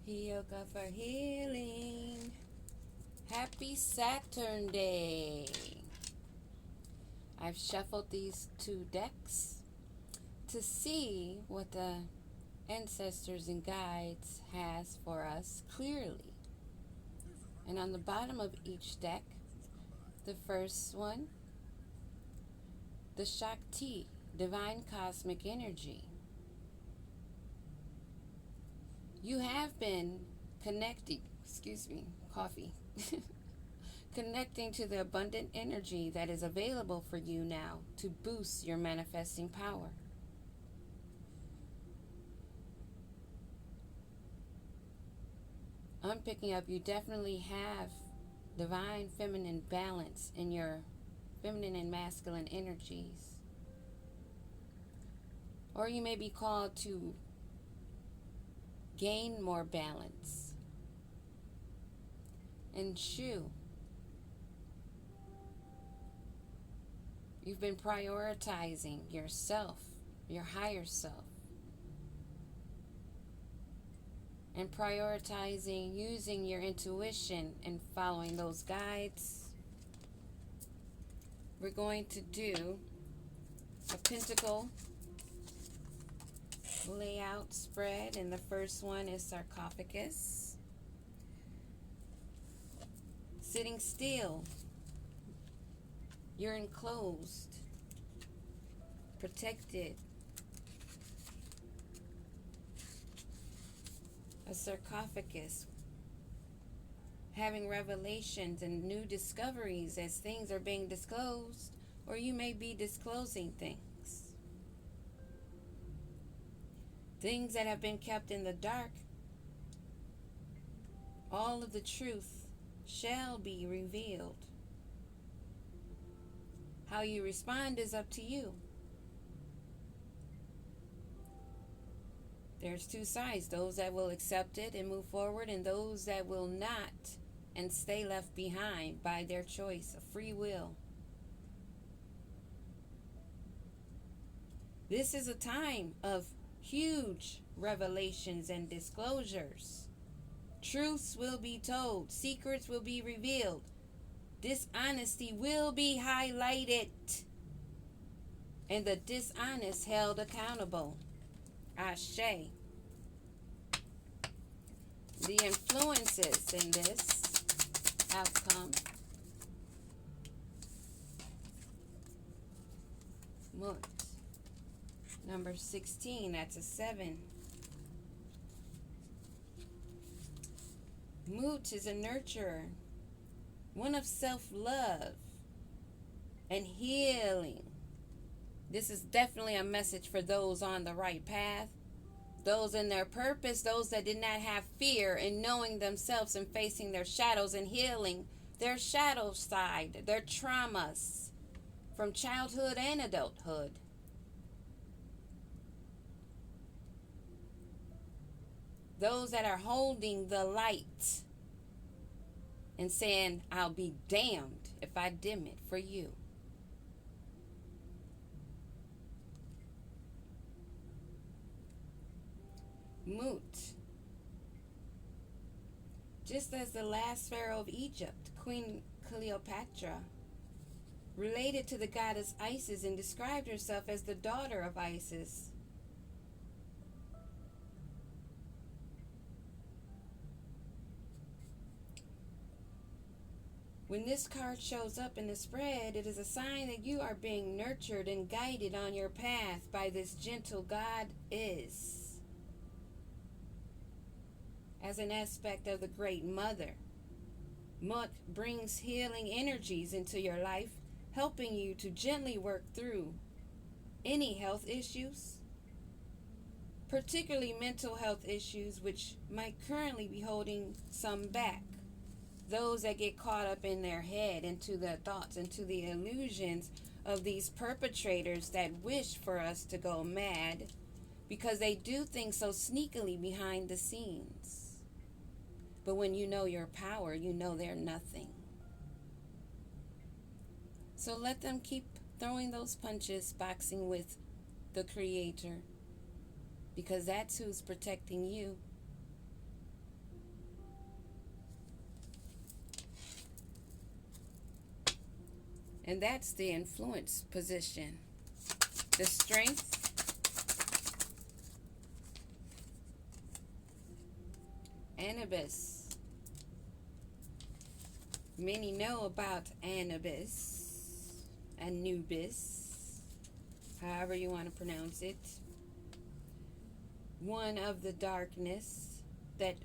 Yoga for healing. Happy Saturn Day. I've shuffled these two decks to see what the ancestors and guides has for us clearly. And on the bottom of each deck, the first one, the Shakti, divine cosmic energy. You have been connecting, connecting to the abundant energy that is available for you now to boost your manifesting power. I'm picking up you definitely have divine feminine balance in your feminine and masculine energies. Or you may be called to gain more balance. And Shu, you've been prioritizing yourself, your higher self, and prioritizing using your intuition and following those guides. We're going to do a pentacle layout spread, and the first one is sarcophagus. Sitting still, you're enclosed, protected. A sarcophagus, having revelations and new discoveries as things are being disclosed, or you may be disclosing things. Things that have been kept in the dark, all of the truth shall be revealed. How you respond is up to you. There's two sides, those that will accept it and move forward, and those that will not and stay left behind by their choice of free will. This is a time of huge revelations and disclosures. Truths will be told, secrets will be revealed, dishonesty will be highlighted, and the dishonest held accountable. Ashe. The influences in this outcome. Mut. Number 16, that's a 7. Mut is a nurturer, one of self-love and healing. This is definitely a message for those on the right path, those in their purpose, those that did not have fear in knowing themselves and facing their shadows and healing their shadow side, their traumas from childhood and adulthood. Those that are holding the light and saying, I'll be damned if I dim it for you. Mut. Just as the last pharaoh of Egypt, Queen Cleopatra, related to the goddess Isis and described herself as the daughter of Isis. When this card shows up in the spread, it is a sign that you are being nurtured and guided on your path by this gentle goddess. As an aspect of the Great Mother, Mut brings healing energies into your life, helping you to gently work through any health issues, particularly mental health issues, which might currently be holding some back. Those that get caught up in their head, into their thoughts, into the illusions of these perpetrators that wish for us to go mad because they do things so sneakily behind the scenes. But when you know your power, you know they're nothing. So let them keep throwing those punches, boxing with the Creator, because that's who's protecting you. And that's the influence position. The strength, Anubis. Many know about Anubis, however you want to pronounce it. One of the darkness that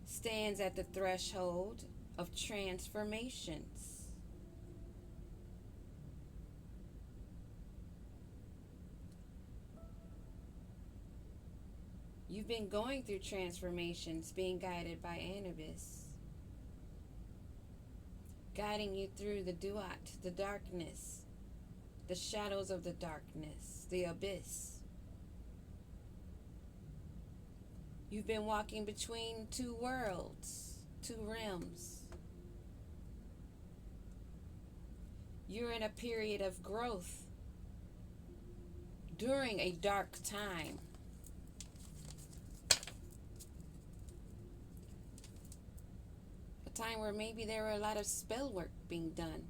stands at the threshold of transformations. You've been going through transformations, being guided by Anubis, guiding you through the duat, the darkness, the shadows of the darkness, the abyss. You've been walking between two worlds, two realms. You're in a period of growth during a dark time. A time where maybe there were a lot of spell work being done.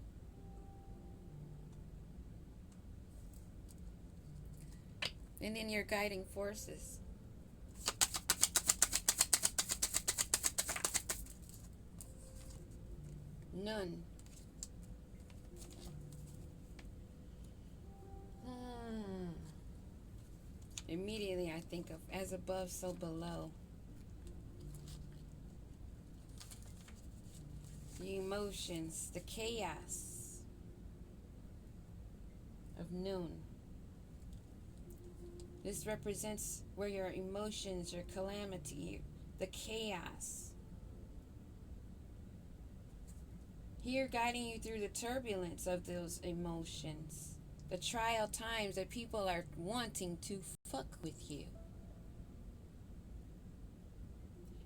And then your guiding forces. None. Immediately I think of as above, so below. The emotions, the chaos of noon. This represents where your emotions, your calamity, the chaos. Here guiding you through the turbulence of those emotions. The trial times that people are wanting to fuck with you.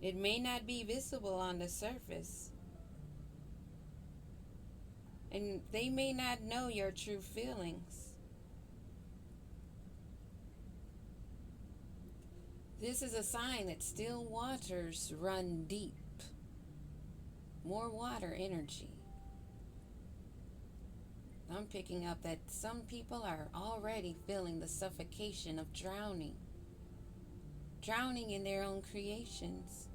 It may not be visible on the surface. And they may not know your true feelings. This is a sign that still waters run deep. More water energy. I'm picking up that some people are already feeling the suffocation of drowning. Drowning in their own creations.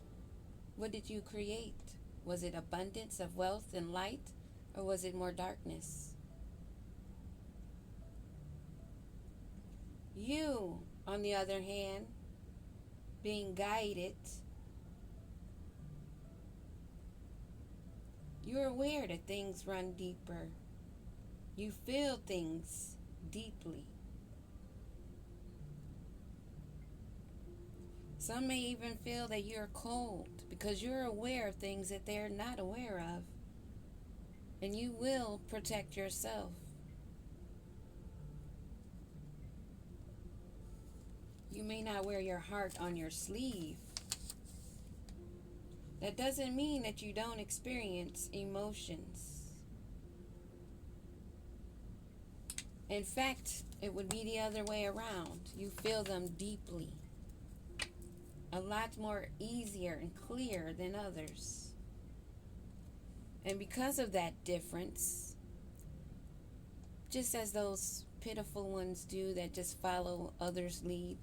What did you create? Was it abundance of wealth and light? Or was it more darkness? You, on the other hand, being guided, you're aware that things run deeper. You feel things deeply. Some may even feel that you're cold because you're aware of things that they're not aware of. And you will protect yourself. You may not wear your heart on your sleeve. That doesn't mean that you don't experience emotions. In fact, it would be the other way around. You feel them deeply. A lot more easier and clear than others. And because of that difference, just as those pitiful ones do that just follow others' lead,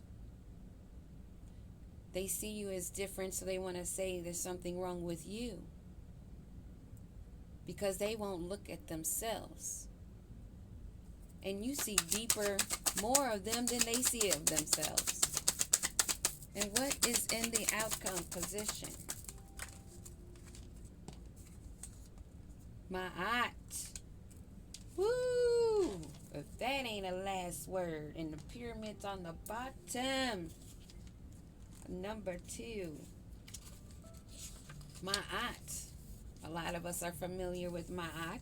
they see you as different, so they want to say there's something wrong with you. Because they won't look at themselves. And you see deeper, more of them than they see of themselves. And what is in the outcome position? Ma'at. Woo! If that ain't a last word. And the pyramids on the bottom. Number 2. Ma'at. A lot of us are familiar with Ma'at.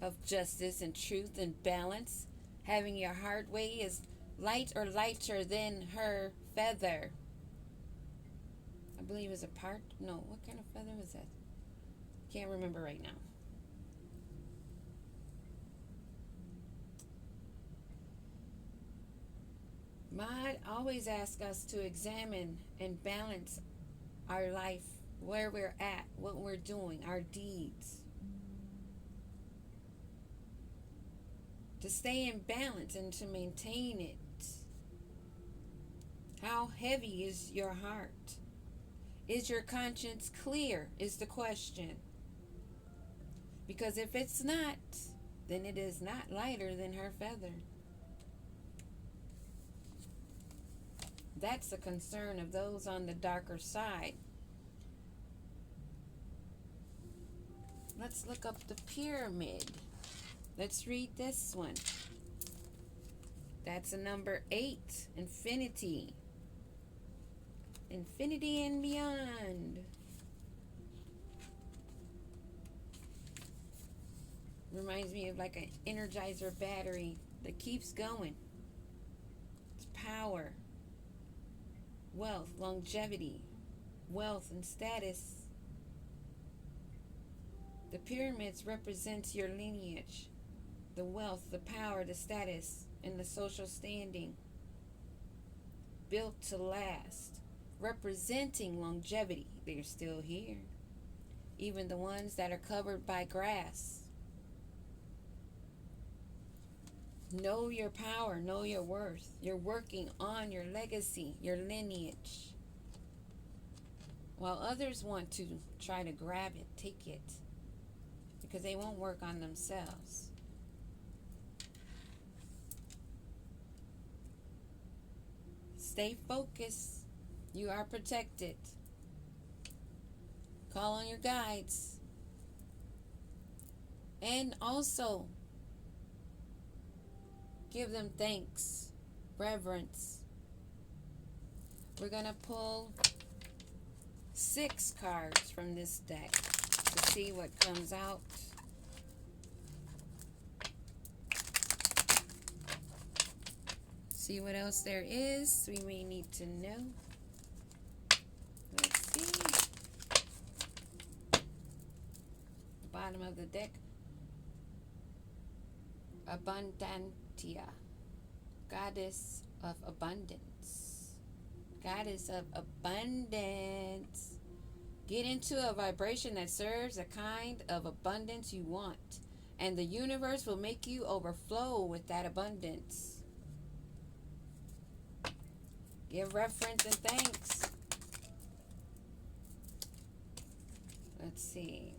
Of justice and truth and balance. Having your heart weigh is light or lighter than her feather. I believe it's a part. No, what kind of feather was that? Can't remember right now. Ma'at always asks us to examine and balance our life, where we're at, what we're doing, our deeds. to stay in balance and to maintain it. How heavy is your heart? Is your conscience clear, is the question. Because if it's not, then it is not lighter than her feather. That's the concern of those on the darker side. Let's look up the pyramid. Let's read this one. That's a number 8, infinity. Infinity and beyond. Reminds me of like an Energizer battery that keeps going. It's power, wealth, longevity, wealth and status. The pyramids represents your lineage, the wealth, the power, the status, and the social standing. Built to last, representing longevity. They're still here. Even the ones that are covered by grass. Know your power, know your worth. You're working on your legacy, your lineage. While others want to try to grab it, take it, because they won't work on themselves. Stay focused. You are protected. Call on your guides. And also, give them thanks, reverence. We're going to pull 6 cards from this deck to see what comes out. See what else there is we may need to know. Let's see. The bottom of the deck. Abundantia. Goddess of abundance. Goddess of abundance. Get into a vibration that serves the kind of abundance you want, and the universe will make you overflow with that abundance. Give reverence and thanks. Let's see.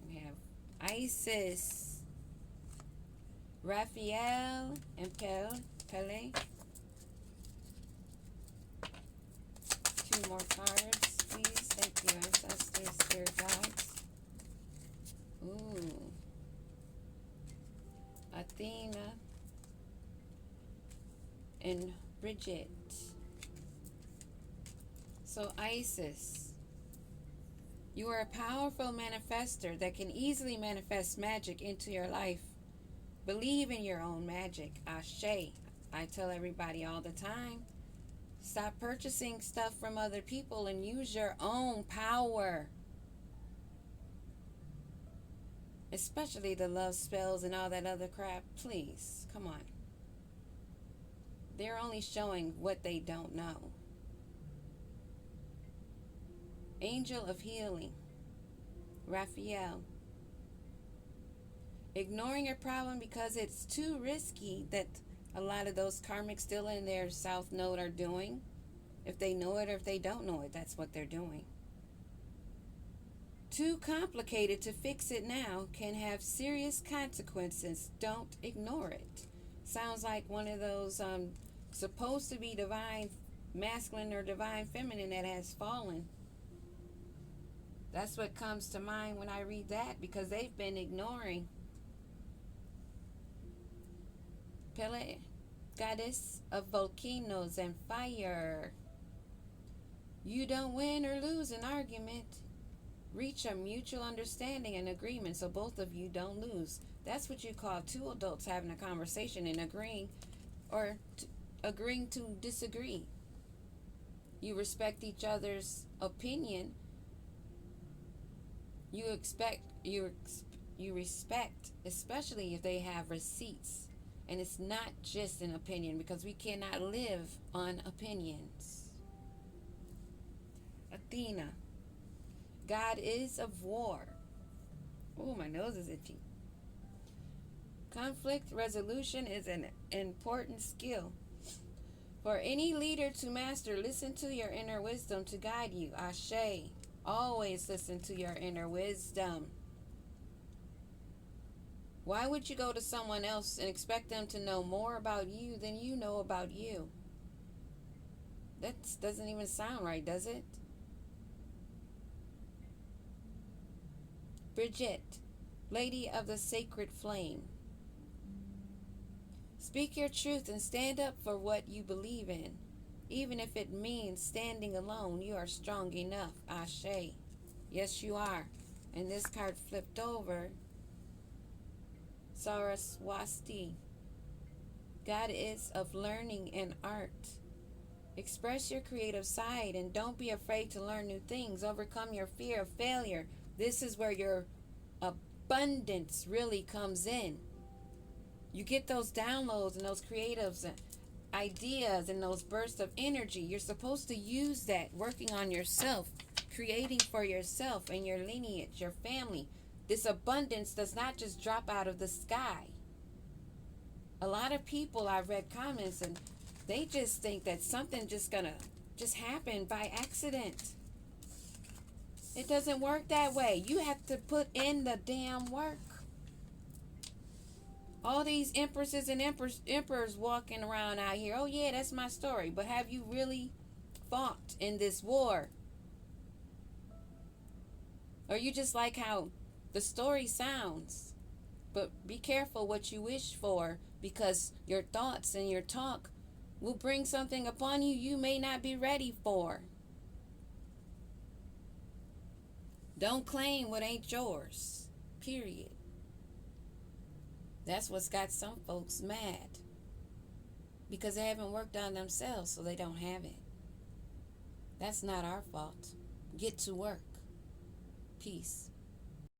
We have Isis, Raphael, and Pele. 2 more cards, please. Thank you, ancestors, spirit guides. Ooh. Athena and Bridget. So Isis, you are a powerful manifester that can easily manifest magic into your life. Believe in your own magic. Ashe. I tell everybody all the time, stop purchasing stuff from other people and use your own power. Especially the love spells and all that other crap. Please, come on. They're only showing what they don't know. Angel of Healing, Raphael. Ignoring your problem because it's too risky, that a lot of those karmics still in their south node are doing. If they know it or if they don't know it, that's what they're doing. Too complicated to fix it now can have serious consequences. Don't ignore it. Sounds like one of those supposed to be divine masculine or divine feminine that has fallen. That's what comes to mind when I read that, because they've been ignoring. Pele, goddess of volcanoes and fire. You don't win or lose an argument. Reach a mutual understanding and agreement so both of you don't lose. That's what you call 2 adults having a conversation and agreeing to disagree. You respect each other's opinion. You respect, especially if they have receipts. And it's not just an opinion, because we cannot live on opinions. Athena, God is of war. Oh, my nose is itchy. Conflict resolution is an important skill. For any leader to master, listen to your inner wisdom to guide you. Ashe. Always listen to your inner wisdom. Why would you go to someone else and expect them to know more about you than you know about you? That doesn't even sound right, does it? Bridget, Lady of the Sacred Flame. Speak your truth and stand up for what you believe in. Even if it means standing alone, you are strong enough. Ashe. Yes, you are. And this card flipped over. Saraswati, Goddess of learning and art. Express your creative side and don't be afraid to learn new things. Overcome your fear of failure. This is where your abundance really comes in. You get those downloads and those creatives and ideas and those bursts of energy. You're supposed to use that working on yourself, creating for yourself and your lineage, your family. This abundance does not just drop out of the sky. A lot of people, I've read comments and they just think that something just gonna just happen by accident. It doesn't work that way. You have to put in the damn work. All these empresses and emperors walking around out here. Oh yeah, that's my story. But have you really fought in this war? Or you just like how the story sounds? But be careful what you wish for, because your thoughts and your talk will bring something upon you you may not be ready for. Don't claim what ain't yours. Period. That's what's got some folks mad. Because they haven't worked on themselves, so they don't have it. That's not our fault. Get to work. Peace.